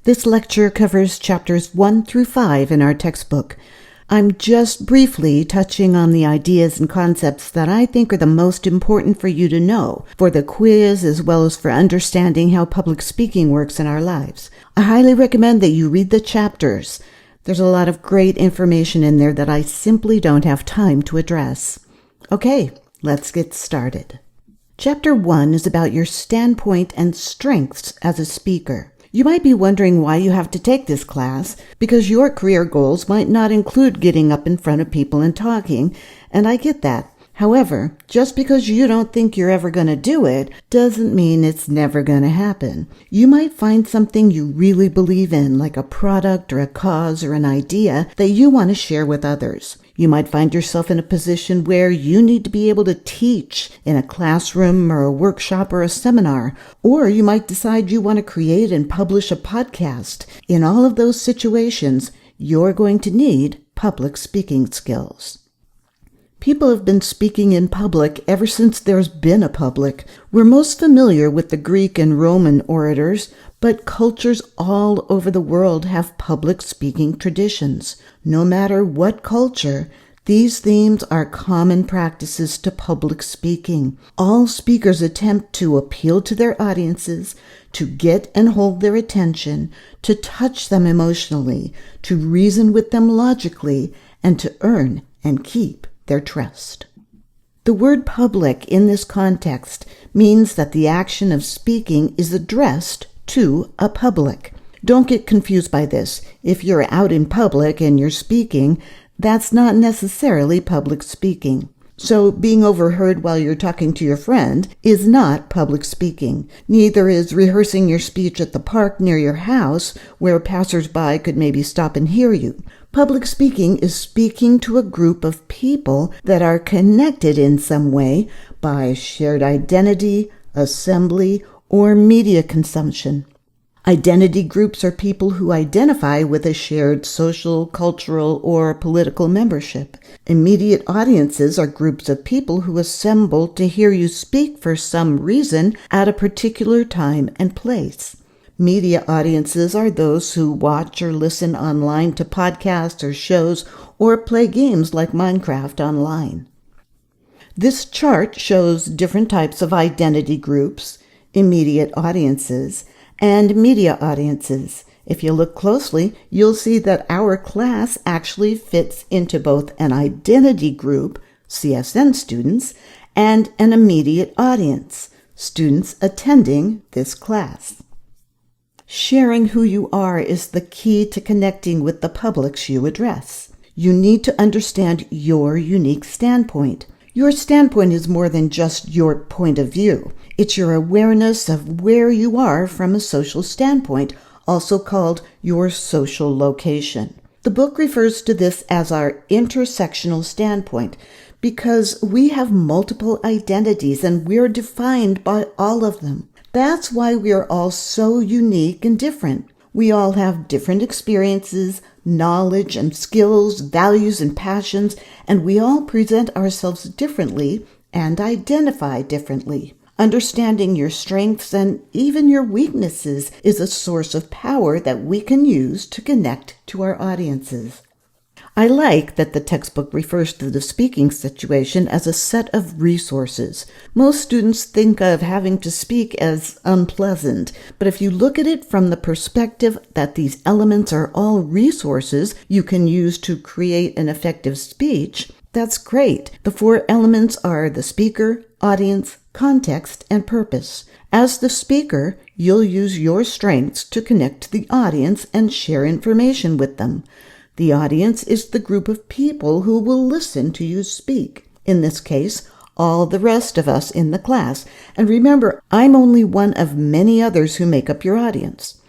This lecture covers chapters 1 through 5 in our textbook. I'm just briefly touching on the ideas and concepts that I think are the most important for you to know for the quiz as well as for understanding how public speaking works in our lives. I highly recommend that you read the chapters. There's a lot of great information in there that I simply don't have time to address. Okay, let's get started. Chapter 1 is about your standpoint and strengths as a speaker. You might be wondering why you have to take this class, because your career goals might not include getting up in front of people and talking, and I get that. However, just because you don't think you're ever going to do it doesn't mean it's never going to happen. You might find something you really believe in, like a product or a cause or an idea that you want to share with others. You might find yourself in a position where you need to be able to teach in a classroom or a workshop or a seminar, or you might decide you want to create and publish a podcast. In all of those situations, you're going to need public speaking skills. People have been speaking in public ever since there's been a public. We're most familiar with the Greek and Roman orators, but cultures all over the world have public speaking traditions. No matter what culture, these themes are common practices to public speaking. All speakers attempt to appeal to their audiences, to get and hold their attention, to touch them emotionally, to reason with them logically, and to earn and keep their trust. The word public in this context means that the action of speaking is addressed to a public. Don't get confused by this. If you're out in public and you're speaking, that's not necessarily public speaking. So being overheard while you're talking to your friend is not public speaking. Neither is rehearsing your speech at the park near your house where passers-by could maybe stop and hear you. Public speaking is speaking to a group of people that are connected in some way by shared identity, assembly, or media consumption. Identity groups are people who identify with a shared social, cultural, or political membership. Immediate audiences are groups of people who assemble to hear you speak for some reason at a particular time and place. Media audiences are those who watch or listen online to podcasts or shows or play games like Minecraft online. This chart shows different types of identity groups, immediate audiences, and media audiences. If you look closely, you'll see that our class actually fits into both an identity group, CSN students, and an immediate audience, students attending this class. Sharing who you are is the key to connecting with the publics you address. You need to understand your unique standpoint. Your standpoint is more than just your point of view. It's your awareness of where you are from a social standpoint, also called your social location. The book refers to this as our intersectional standpoint because we have multiple identities and we're defined by all of them. That's why we are all so unique and different. We all have different experiences, knowledge and skills, values and passions, and we all present ourselves differently and identify differently. Understanding your strengths and even your weaknesses is a source of power that we can use to connect to our audiences. I like that the textbook refers to the speaking situation as a set of resources. Most students think of having to speak as unpleasant, but if you look at it from the perspective that these elements are all resources you can use to create an effective speech, that's great. The 4 elements are the speaker, audience, context, and purpose. As the speaker, you'll use your strengths to connect to the audience and share information with them. The audience is the group of people who will listen to you speak. In this case, all the rest of us in the class. And remember, I'm only one of many others who make up your audience.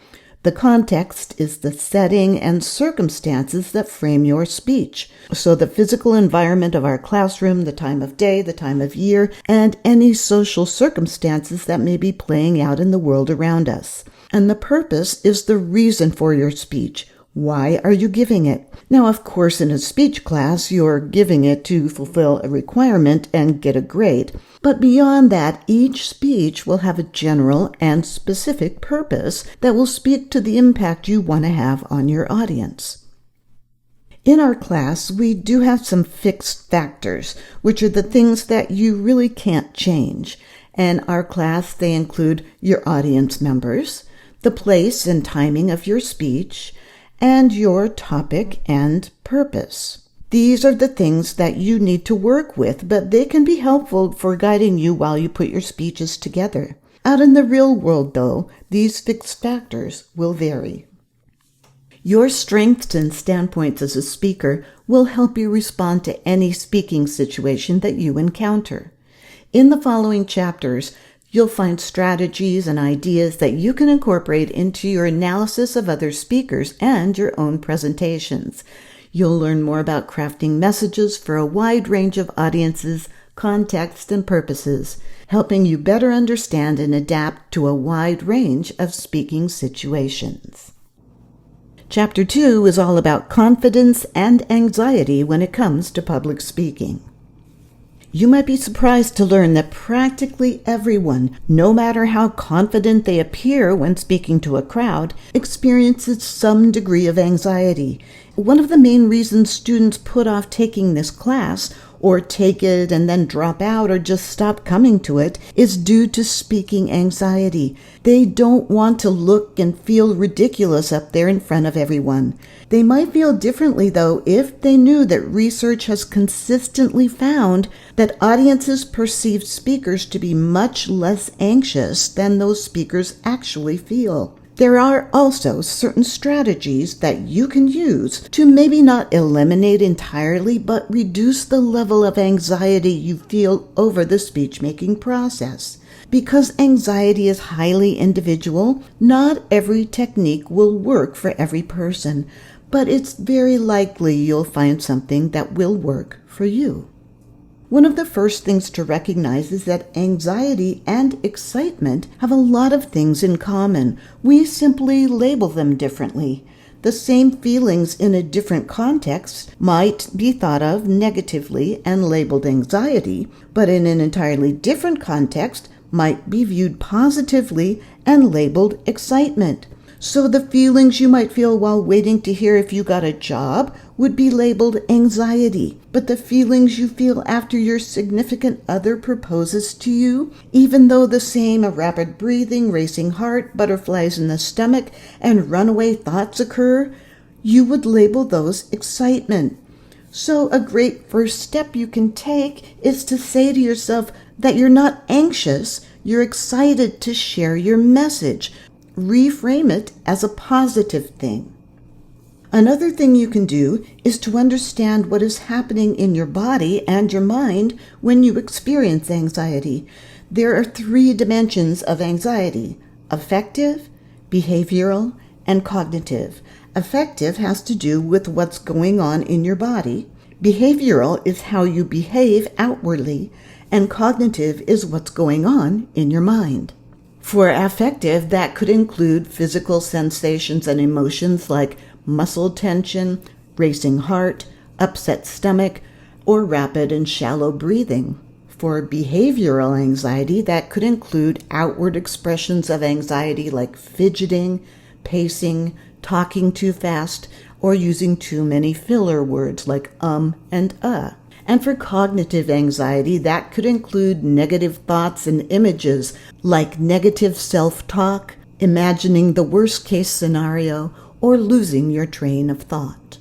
The context is the setting and circumstances that frame your speech. So the physical environment of our classroom, the time of day, the time of year, and any social circumstances that may be playing out in the world around us. And the purpose is the reason for your speech. Why are you giving it? Now, of course, in a speech class, you're giving it to fulfill a requirement and get a grade. But beyond that, each speech will have a general and specific purpose that will speak to the impact you want to have on your audience. In our class, we do have some fixed factors, which are the things that you really can't change. In our class, they include your audience members, the place and timing of your speech, and your topic and purpose. These are the things that you need to work with, but they can be helpful for guiding you while you put your speeches together. Out in the real world, though, these fixed factors will vary. Your strengths and standpoints as a speaker will help you respond to any speaking situation that you encounter. In the following chapters, you'll find strategies and ideas that you can incorporate into your analysis of other speakers and your own presentations. You'll learn more about crafting messages for a wide range of audiences, contexts, and purposes, helping you better understand and adapt to a wide range of speaking situations. Chapter 2 is all about confidence and anxiety when it comes to public speaking. You might be surprised to learn that practically everyone, no matter how confident they appear when speaking to a crowd, experiences some degree of anxiety. One of the main reasons students put off taking this class, or take it and then drop out or just stop coming to it, is due to speaking anxiety. They don't want to look and feel ridiculous up there in front of everyone. They might feel differently, though, if they knew that research has consistently found that audiences perceive speakers to be much less anxious than those speakers actually feel. There are also certain strategies that you can use to maybe not eliminate entirely, but reduce the level of anxiety you feel over the speech-making process. Because anxiety is highly individual, not every technique will work for every person, but it's very likely you'll find something that will work for you. One of the first things to recognize is that anxiety and excitement have a lot of things in common. We simply label them differently. The same feelings in a different context might be thought of negatively and labeled anxiety, but in an entirely different context might be viewed positively and labeled excitement. So the feelings you might feel while waiting to hear if you got a job would be labeled anxiety, but the feelings you feel after your significant other proposes to you, even though the same rapid breathing, racing heart, butterflies in the stomach, and runaway thoughts occur, you would label those excitement. So a great first step you can take is to say to yourself that you're not anxious, you're excited to share your message. Reframe it as a positive thing. Another thing you can do is to understand what is happening in your body and your mind when you experience anxiety. There are 3 dimensions of anxiety: affective, behavioral, and cognitive. Affective has to do with what's going on in your body. Behavioral is how you behave outwardly, and cognitive is what's going on in your mind. For affective, that could include physical sensations and emotions like muscle tension, racing heart, upset stomach, or rapid and shallow breathing. For behavioral anxiety, that could include outward expressions of anxiety like fidgeting, pacing, talking too fast, or using too many filler words like and And for cognitive anxiety, that could include negative thoughts and images like negative self-talk, imagining the worst-case scenario, or losing your train of thought.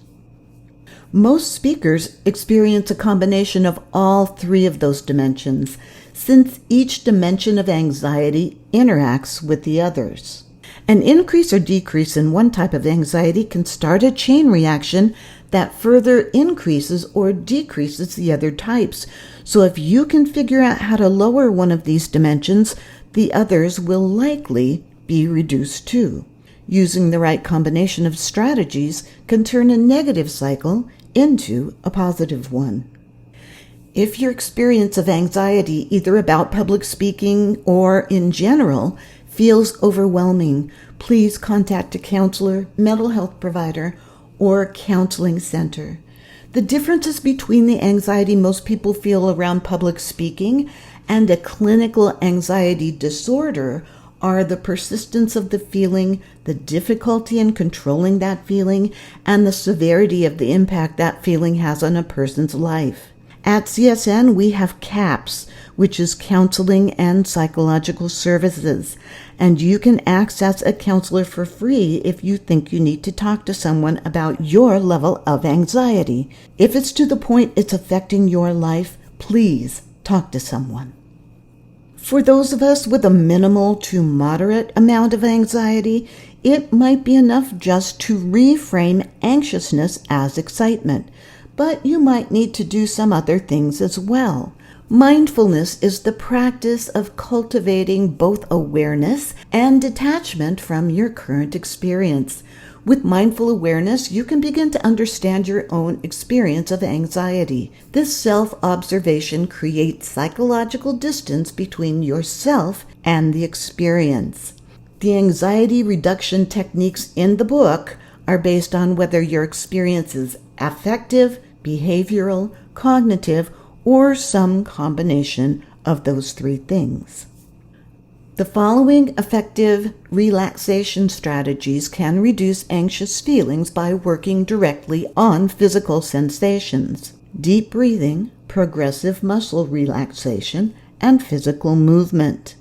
Most speakers experience a combination of all 3 of those dimensions, since each dimension of anxiety interacts with the others. An increase or decrease in one type of anxiety can start a chain reaction that further increases or decreases the other types. So if you can figure out how to lower one of these dimensions, the others will likely be reduced too. Using the right combination of strategies can turn a negative cycle into a positive one. If your experience of anxiety, either about public speaking or in general, feels overwhelming, please contact a counselor, mental health provider, or counseling center. The differences between the anxiety most people feel around public speaking and a clinical anxiety disorder are the persistence of the feeling, the difficulty in controlling that feeling, and the severity of the impact that feeling has on a person's life. At CSN, we have CAPS, which is Counseling and Psychological Services, and you can access a counselor for free if you think you need to talk to someone about your level of anxiety. If it's to the point it's affecting your life, please talk to someone. For those of us with a minimal to moderate amount of anxiety, it might be enough just to reframe anxiousness as excitement, but you might need to do some other things as well. Mindfulness is the practice of cultivating both awareness and detachment from your current experience. With mindful awareness, you can begin to understand your own experience of anxiety. This self-observation creates psychological distance between yourself and the experience. The anxiety reduction techniques in the book are based on whether your experience is affective, behavioral, cognitive, or some combination of those three things. The following effective relaxation strategies can reduce anxious feelings by working directly on physical sensations: deep breathing, progressive muscle relaxation, and physical movement.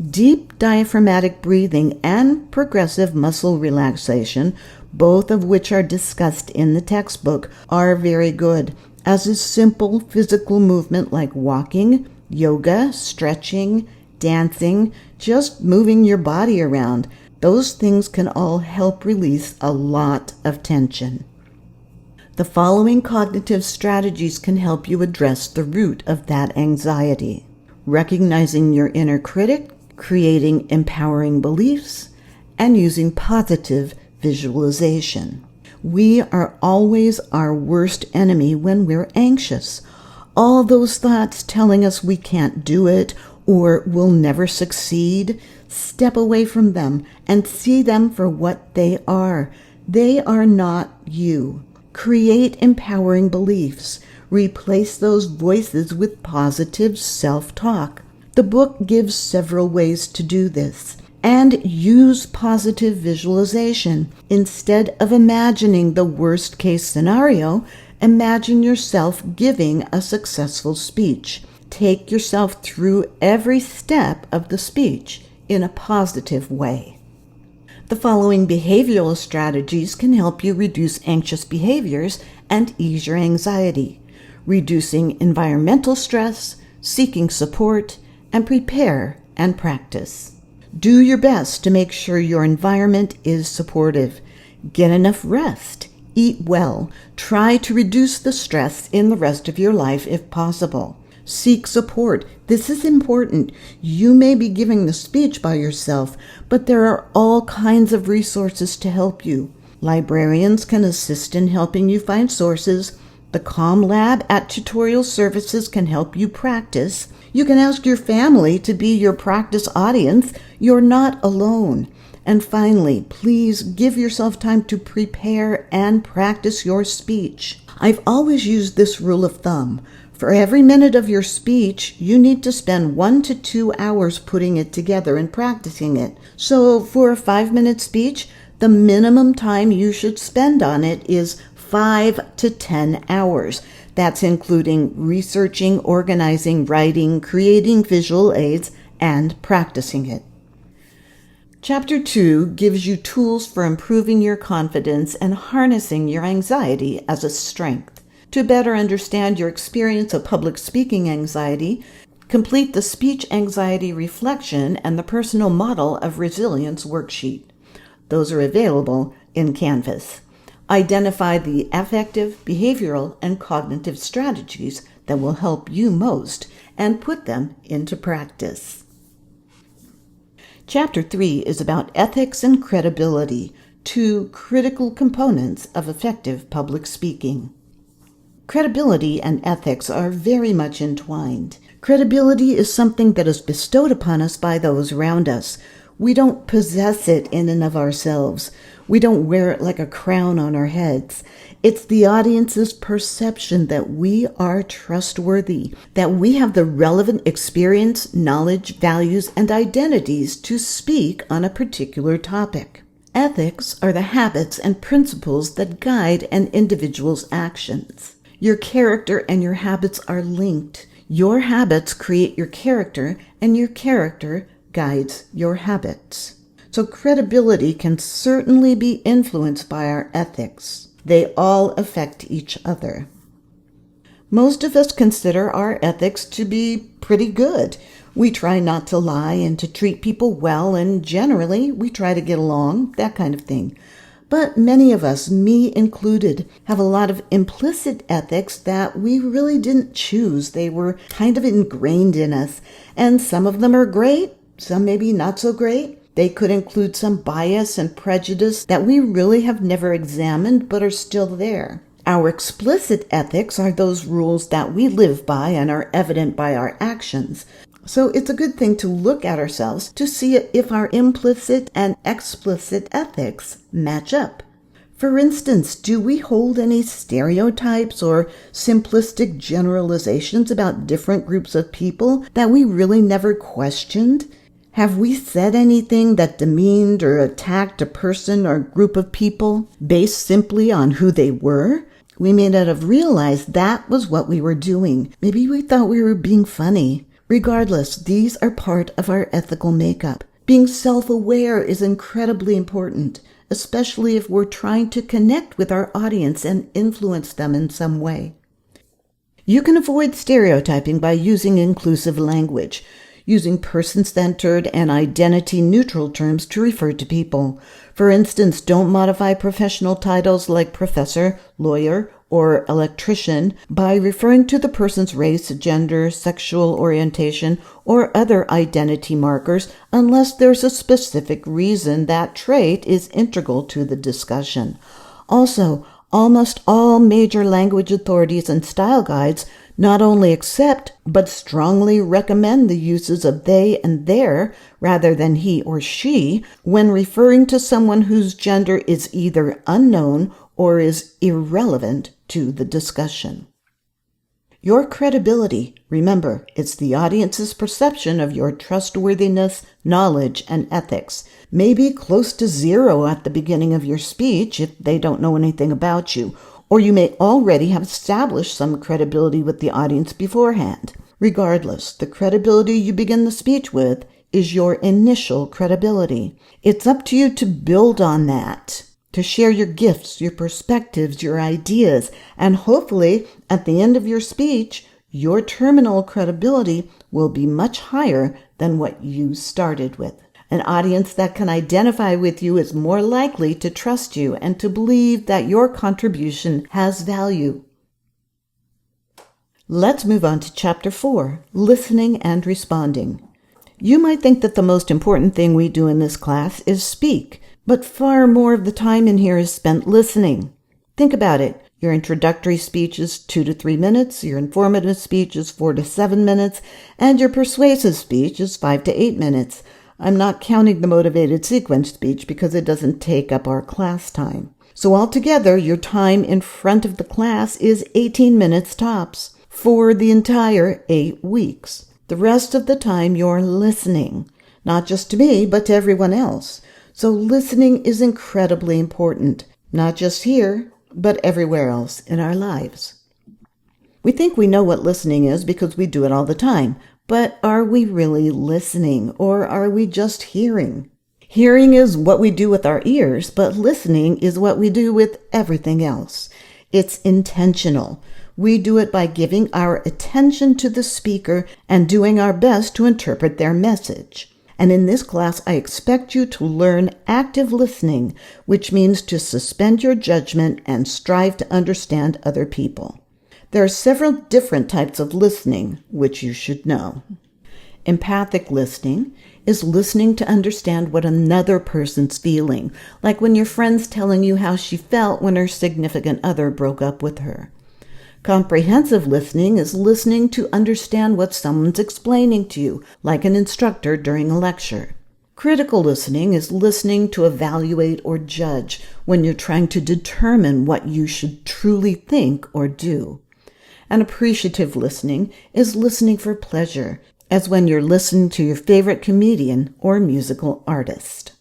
Deep diaphragmatic breathing and progressive muscle relaxation, both of which are discussed in the textbook, are very good, as is simple physical movement like walking, yoga, stretching, dancing, just moving your body around. Those things can all help release a lot of tension. The following cognitive strategies can help you address the root of that anxiety: recognizing your inner critic, creating empowering beliefs, and using positive visualization. We are always our worst enemy when we're anxious. All those thoughts telling us we can't do it or will never succeed, step away from them and see them for what they are. They are not you. Create empowering beliefs. Replace those voices with positive self-talk. The book gives several ways to do this. And use positive visualization. Instead of imagining the worst-case scenario, imagine yourself giving a successful speech. Take yourself through every step of the speech in a positive way. The following behavioral strategies can help you reduce anxious behaviors and ease your anxiety: reducing environmental stress, seeking support, and prepare and practice. Do your best to make sure your environment is supportive. Get enough rest. Eat well. Try to reduce the stress in the rest of your life if possible. Seek support. This is important. You may be giving the speech by yourself, but there are all kinds of resources to help you. Librarians can assist in helping you find sources. The COM Lab at Tutorial Services can help you practice. You can ask your family to be your practice audience. You're not alone. And finally, please give yourself time to prepare and practice your speech. I've always used this rule of thumb. For every minute of your speech, you need to spend 1 to 2 hours putting it together and practicing it. So for a 5-minute speech, the minimum time you should spend on it is 5 to 10 hours. That's including researching, organizing, writing, creating visual aids, and practicing it. Chapter 2 gives you tools for improving your confidence and harnessing your anxiety as a strength. To better understand your experience of public speaking anxiety, complete the Speech Anxiety Reflection and the Personal Model of Resilience worksheet. Those are available in Canvas. Identify the affective, behavioral, and cognitive strategies that will help you most and put them into practice. Chapter 3 is about ethics and credibility, 2 critical components of effective public speaking. Credibility and ethics are very much entwined. Credibility is something that is bestowed upon us by those around us. We don't possess it in and of ourselves. We don't wear it like a crown on our heads. It's the audience's perception that we are trustworthy, that we have the relevant experience, knowledge, values, and identities to speak on a particular topic. Ethics are the habits and principles that guide an individual's actions. Your character and your habits are linked. Your habits create your character, and your character guides your habits. So credibility can certainly be influenced by our ethics. They all affect each other. Most of us consider our ethics to be pretty good. We try not to lie and to treat people well, and generally we try to get along, that kind of thing. But many of us, me included, have a lot of implicit ethics that we really didn't choose. They were kind of ingrained in us, and some of them are great, some maybe not so great. They could include some bias and prejudice that we really have never examined but are still there. Our explicit ethics are those rules that we live by and are evident by our actions. So it's a good thing to look at ourselves to see if our implicit and explicit ethics match up. For instance, do we hold any stereotypes or simplistic generalizations about different groups of people that we really never questioned? Have we said anything that demeaned or attacked a person or group of people based simply on who they were? We may not have realized that was what we were doing. Maybe we thought we were being funny. Regardless, these are part of our ethical makeup. Being self-aware is incredibly important, especially if we're trying to connect with our audience and influence them in some way. You can avoid stereotyping by using inclusive language, using person-centered and identity-neutral terms to refer to people. For instance, don't modify professional titles like professor, lawyer, or electrician by referring to the person's race, gender, sexual orientation, or other identity markers unless there's a specific reason that trait is integral to the discussion. Also, almost all major language authorities and style guides not only accept but strongly recommend the uses of they and their rather than he or she when referring to someone whose gender is either unknown or is irrelevant to the discussion. Your credibility, remember, it's the audience's perception of your trustworthiness, knowledge, and ethics, may be close to zero at the beginning of your speech if they don't know anything about you, or you may already have established some credibility with the audience beforehand. Regardless, the credibility you begin the speech with is your initial credibility. It's up to you to build on that, to share your gifts, your perspectives, your ideas, and hopefully at the end of your speech, your terminal credibility will be much higher than what you started with. An audience that can identify with you is more likely to trust you and to believe that your contribution has value. Let's move on to Chapter 4, Listening and Responding. You might think that the most important thing we do in this class is speak, but far more of the time in here is spent listening. Think about it. Your introductory speech is 2 to 3 minutes, your informative speech is 4 to 7 minutes, and your persuasive speech is 5 to 8 minutes. I'm not counting the motivated sequence speech because it doesn't take up our class time. So altogether, your time in front of the class is 18 minutes tops for the entire 8 weeks. The rest of the time you're listening, not just to me, but to everyone else. So listening is incredibly important, not just here, but everywhere else in our lives. We think we know what listening is because we do it all the time, but are we really listening, or are we just hearing? Hearing is what we do with our ears, but listening is what we do with everything else. It's intentional. We do it by giving our attention to the speaker and doing our best to interpret their message. And in this class, I expect you to learn active listening, which means to suspend your judgment and strive to understand other people. There are several different types of listening, which you should know. Empathic listening is listening to understand what another person's feeling, like when your friend's telling you how she felt when her significant other broke up with her. Comprehensive listening is listening to understand what someone's explaining to you, like an instructor during a lecture. Critical listening is listening to evaluate or judge when you're trying to determine what you should truly think or do. And appreciative listening is listening for pleasure, as when you're listening to your favorite comedian or musical artist.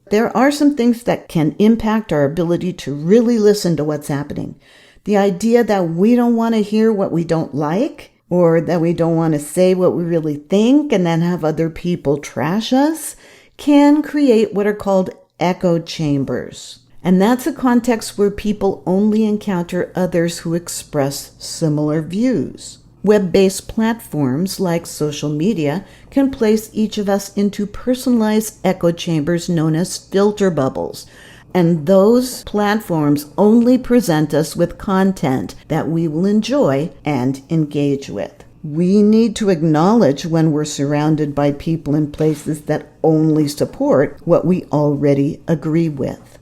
There are some things that can impact our ability to really listen to what's happening. The idea that we don't want to hear what we don't like, or that we don't want to say what we really think and then have other people trash us, can create what are called echo chambers. And that's a context where people only encounter others who express similar views. Web-based platforms like social media can place each of us into personalized echo chambers known as filter bubbles. And those platforms only present us with content that we will enjoy and engage with. We need to acknowledge when we're surrounded by people and places that only support what we already agree with.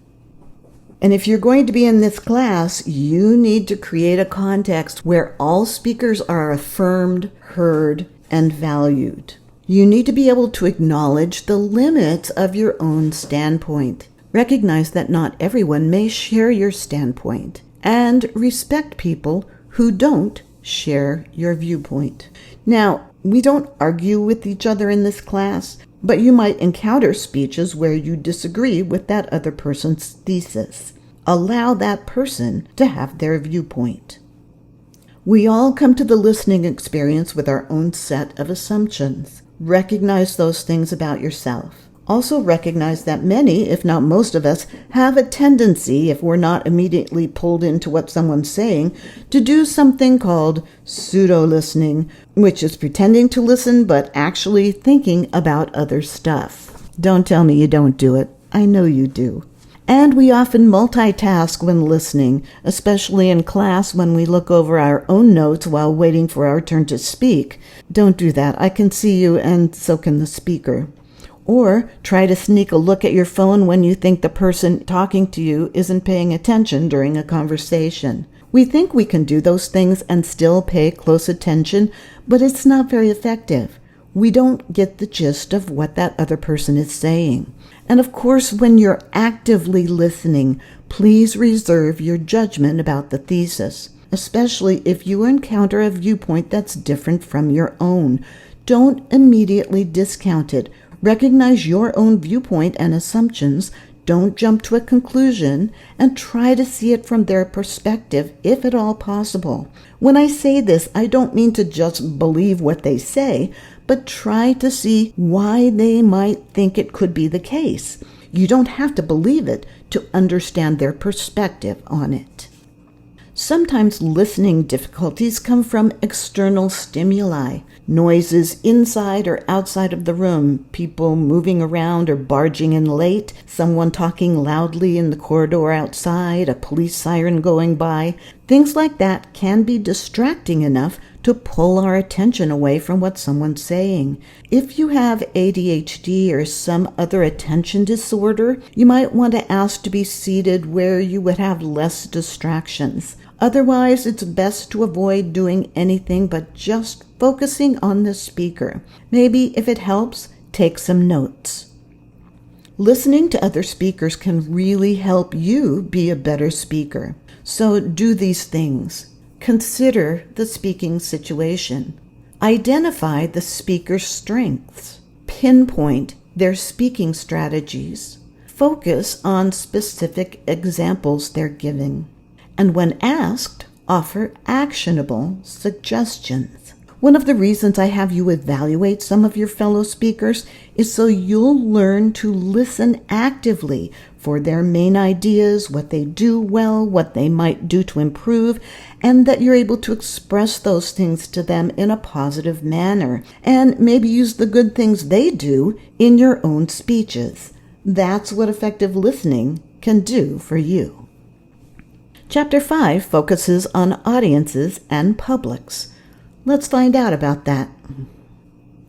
And if you're going to be in this class, you need to create a context where all speakers are affirmed, heard, and valued. You need to be able to acknowledge the limits of your own standpoint. Recognize that not everyone may share your standpoint, and respect people who don't share your viewpoint. Now, we don't argue with each other in this class, but you might encounter speeches where you disagree with that other person's thesis. Allow that person to have their viewpoint. We all come to the listening experience with our own set of assumptions. Recognize those things about yourself. Also recognize that many, if not most of us, have a tendency, if we're not immediately pulled into what someone's saying, to do something called pseudo-listening, which is pretending to listen but actually thinking about other stuff. Don't tell me you don't do it. I know you do. And we often multitask when listening, especially in class when we look over our own notes while waiting for our turn to speak. Don't do that. I can see you, and so can the speaker. Or try to sneak a look at your phone when you think the person talking to you isn't paying attention during a conversation. We think we can do those things and still pay close attention, but it's not very effective. We don't get the gist of what that other person is saying. And of course, when you're actively listening, please reserve your judgment about the thesis, especially if you encounter a viewpoint that's different from your own. Don't immediately discount it. Recognize your own viewpoint and assumptions, don't jump to a conclusion, and try to see it from their perspective, if at all possible. When I say this, I don't mean to just believe what they say, but try to see why they might think it could be the case. You don't have to believe it to understand their perspective on it. Sometimes listening difficulties come from external stimuli, noises inside or outside of the room, people moving around or barging in late, someone talking loudly in the corridor outside, a police siren going by. Things like that can be distracting enough to pull our attention away from what someone's saying. If you have ADHD or some other attention disorder, you might want to ask to be seated where you would have less distractions. Otherwise, it's best to avoid doing anything but just focusing on the speaker. Maybe, if it helps, take some notes. Listening to other speakers can really help you be a better speaker. So do these things. Consider the speaking situation. Identify the speaker's strengths. Pinpoint their speaking strategies. Focus on specific examples they're giving. And when asked, offer actionable suggestions. One of the reasons I have you evaluate some of your fellow speakers is so you'll learn to listen actively for their main ideas, what they do well, what they might do to improve, and that you're able to express those things to them in a positive manner, and maybe use the good things they do in your own speeches. That's what effective listening can do for you. Chapter 5 focuses on audiences and publics. Let's find out about that.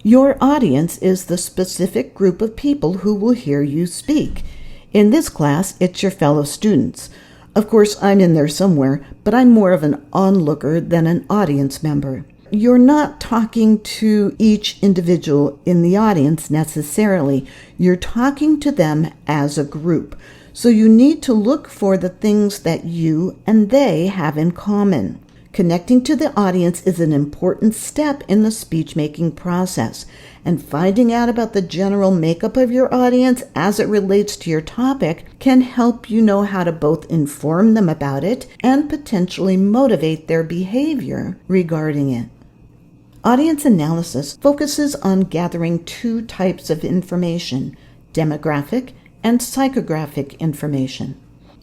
Your audience is the specific group of people who will hear you speak. In this class, it's your fellow students. Of course, I'm in there somewhere, but I'm more of an onlooker than an audience member. You're not talking to each individual in the audience necessarily. You're talking to them as a group. So you need to look for the things that you and they have in common. Connecting to the audience is an important step in the speech-making process, and finding out about the general makeup of your audience as it relates to your topic can help you know how to both inform them about it and potentially motivate their behavior regarding it. Audience analysis focuses on gathering two types of information: demographic and psychographic information.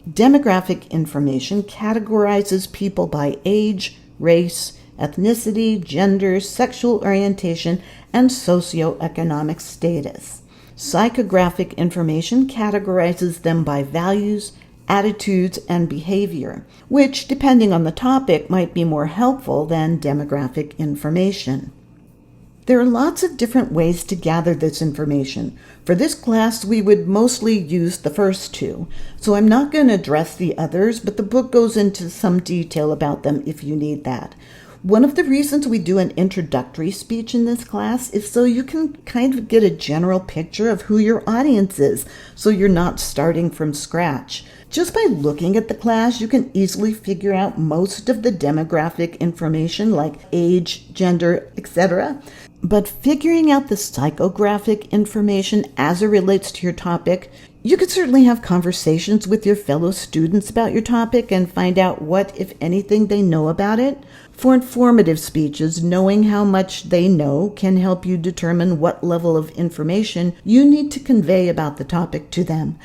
Demographic information categorizes people by age, race, ethnicity, gender, sexual orientation, and socioeconomic status. Psychographic information categorizes them by values, attitudes, and behavior, which, depending on the topic, might be more helpful than demographic information. There are lots of different ways to gather this information. For this class, we would mostly use the first two, so I'm not going to address the others, but the book goes into some detail about them if you need that. One of the reasons we do an introductory speech in this class is so you can kind of get a general picture of who your audience is, so you're not starting from scratch. Just by looking at the class, you can easily figure out most of the demographic information like age, gender, etc. But figuring out the psychographic information as it relates to your topic, you could certainly have conversations with your fellow students about your topic and find out what, if anything, they know about it. For informative speeches, knowing how much they know can help you determine what level of information you need to convey about the topic to them.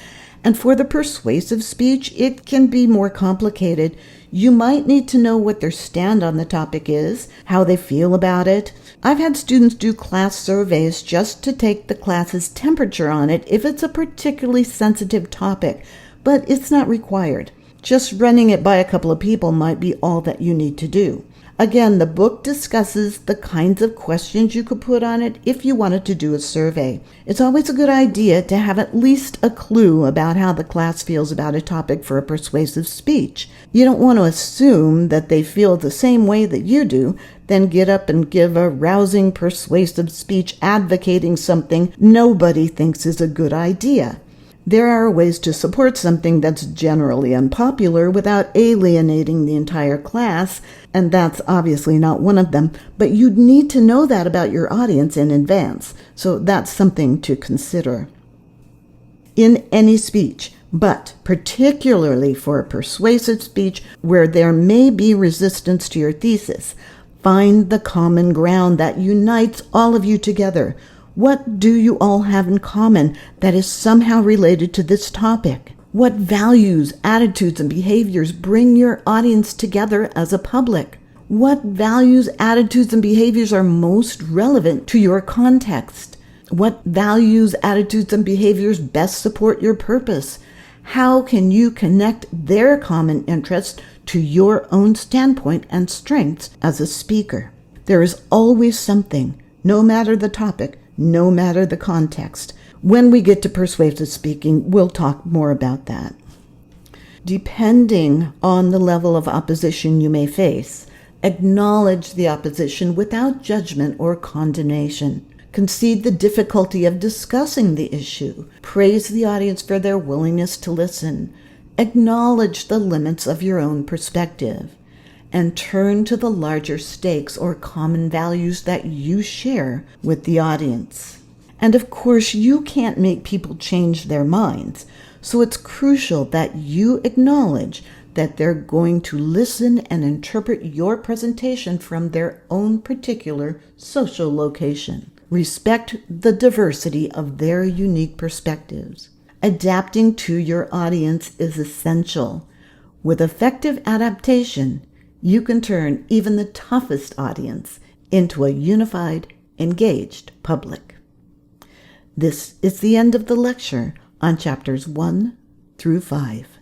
And for the persuasive speech, it can be more complicated. You might need to know what their stand on the topic is, how they feel about it. I've had students do class surveys just to take the class's temperature on it if it's a particularly sensitive topic, but it's not required. Just running it by a couple of people might be all that you need to do. Again, the book discusses the kinds of questions you could put on it if you wanted to do a survey. It's always a good idea to have at least a clue about how the class feels about a topic for a persuasive speech. You don't want to assume that they feel the same way that you do, then get up and give a rousing, persuasive speech advocating something nobody thinks is a good idea. There are ways to support something that's generally unpopular without alienating the entire class, and that's obviously not one of them, but you'd need to know that about your audience in advance, so that's something to consider. In any speech, but particularly for a persuasive speech where there may be resistance to your thesis, find the common ground that unites all of you together. What do you all have in common that is somehow related to this topic? What values, attitudes, and behaviors bring your audience together as a public? What values, attitudes, and behaviors are most relevant to your context? What values, attitudes, and behaviors best support your purpose? How can you connect their common interests to your own standpoint and strengths as a speaker? There is always something, no matter the topic, no matter the context. When we get to persuasive speaking, we'll talk more about that. Depending on the level of opposition you may face, acknowledge the opposition without judgment or condemnation. Concede the difficulty of discussing the issue. Praise the audience for their willingness to listen. Acknowledge the limits of your own perspective. And turn to the larger stakes or common values that you share with the audience. And of course, you can't make people change their minds, so it's crucial that you acknowledge that they're going to listen and interpret your presentation from their own particular social location. Respect the diversity of their unique perspectives. Adapting to your audience is essential. With effective adaptation, you can turn even the toughest audience into a unified, engaged public. This is the end of the lecture on chapters 1 through 5.